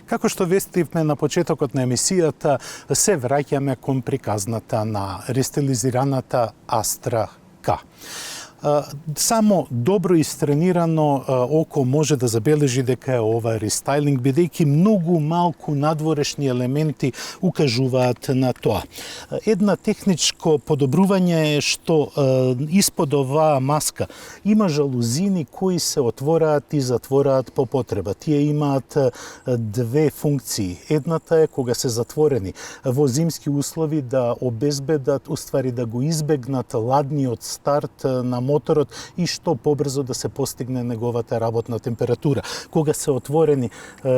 Како што вестивме на почетокот на емисијата, се враќаме кон приказната на рестилизираната Астра К. Само добро истренирано око може да забележи дека е ова рестайлинг, бидејќи многу малку надворешни елементи укажуваат на тоа. Една техничко подобрување е што испод оваа маска има жалузини кои се отвораат и затвораат по потреба. Тие имаат две функции. Едната е кога се затворени во зимски услови да обезбедат, уствари да го избегнат ладниот старт на моторот и што побрзо да се постигне неговата работна температура. Кога се отворени,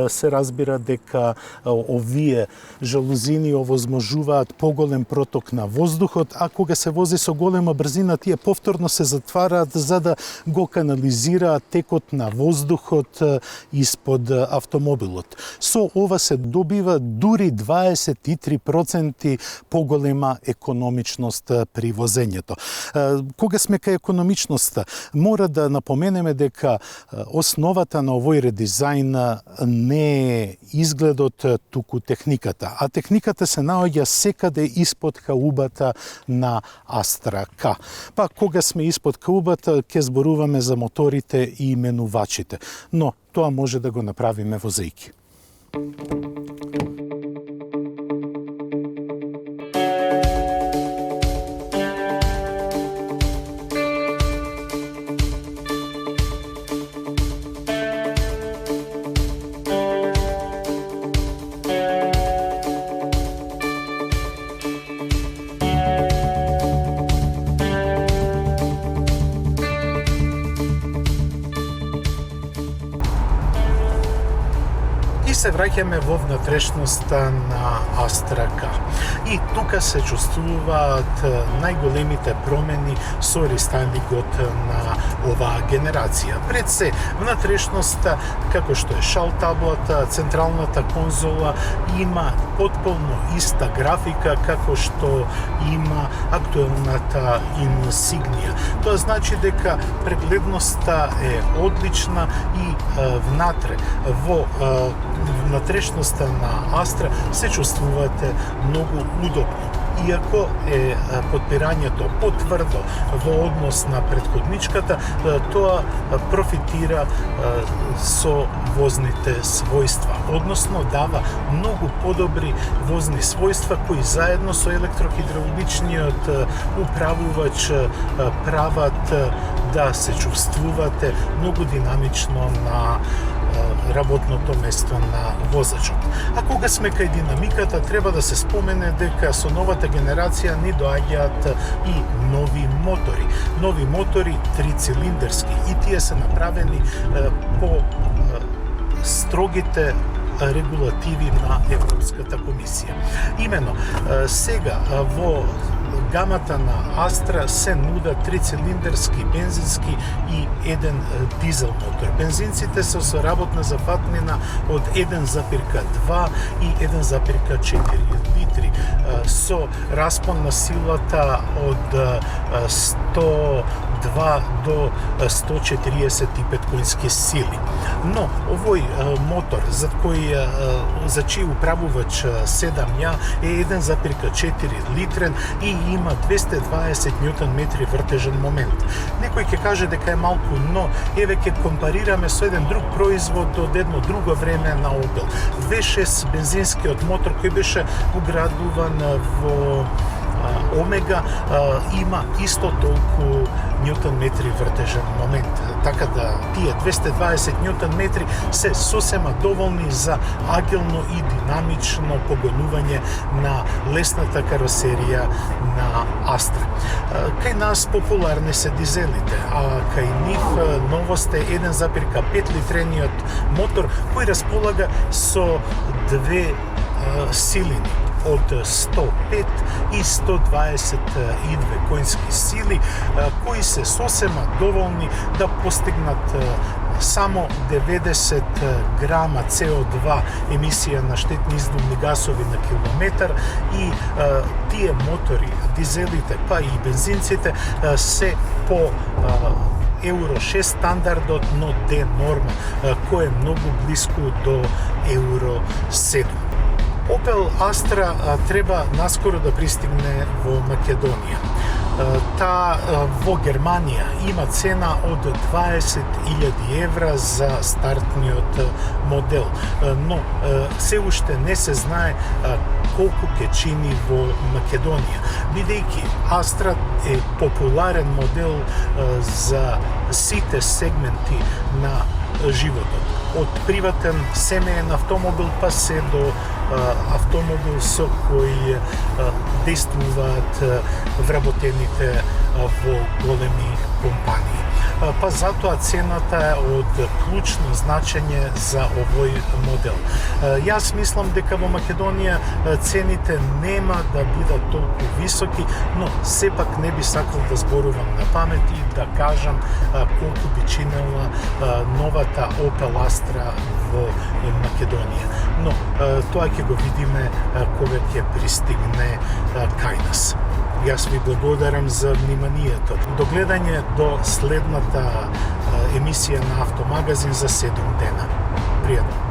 се разбира дека овие жалузини овозможуваат поголем проток на воздухот, а кога се вози со голема брзина, тие повторно се затвараат за да го канализираат текот на воздухот испод автомобилот. Со ова се добива дури 23% поголема економичност при возењето. Кога сме кај економичноста, мора да напоменеме дека основата на овој редизајн не е изгледот, туку техниката. А техниката се наоѓа секаде испод каубата на Астра К. Па кога сме испод каубата, ќе зборуваме за моторите и именувачите. Но тоа може да го направиме возејќи. Се враќаме во внатрешноста на Астра К. И тука се чувствуваат најголемите промени со рестайлингот на оваа генерација. Пред се, внатрешноста, како што е шалтаблата, централната конзола, има потполно иста графика како што има актуелната инсигнија. Тоа значи дека прегледноста е одлична и внатре во внатрешноста на Астра се чувствувате многу удобно. Иако е подпирањето потврдо во однос на претходничката, тоа профитира со возните својства, односно дава многу подобри возни својства кои заедно со електрохидравличниот управувач прават да се чувствувате многу динамично на работното место на возачот. А кога сме кај динамиката, треба да се спомене дека со новата генерација ни доаѓаат и нови мотори. Нови мотори трицилиндерски и тие се направени по строгите регулативи на Европската комисија. Имено, сега во гамата на Астра се нуда трицилиндерски бензински и еден дизел мотор. Бензинците се со работна зафатнина од 1,2 и 1,4 литри со распон на силата од 102 до 145 конски сили. Но овој мотор за чиј управувач седам ја е 1,4 литрен и има 220 Нм вртежен момент. Некој ќе каже дека е малку, но еве ќе компарираме со еден друг производ од едно друго време на Opel. V6 бензинскиот мотор кој беше уградуван во Омега има исто толку ньютон-метри вртежен момент. Така да тие 220 ньютон-метри се сосема доволни за агилно и динамично погонување на лесната каросерија на Астра. Кај нас популарни се дизелите, а кај нив новост е 1,5 литрениот мотор кој располага со две силини од 105 и 122 конски сили, кои се сосема доволни да постигнат само 90 грама CO2 емисија на штетни издувни гасови на километар и тие мотори, дизелите, па и бензинците се по Евро 6 стандардот, но D норма, кој е многу блиску до Евро 7. Opel Astra treba naskoro da pristigne во Македонија. Та во Германија има цена од 20.000 евра за стартниот модел, но се уште не се знае колку ќе чини во Македонија, бидејќи Astra е популарен модел за сите сегменти на животот. Од приватен семеен автомобил па се до автомобил со кој действуваат вработените во големи компании. Па затоа цената е од клучно значење за овој модел. Јас мислам дека во Македонија цените нема да бидат толку високи, но сепак не би сакал да зборувам на памет и да кажам колку би чинела новата Opel Astra во Македонија. Но тоа ќе го видиме кога ќе пристигне кај нас. Јас ви благодарам за вниманието. До гледање до следната емисија на Автомагазин за 7 дена. Пријатно.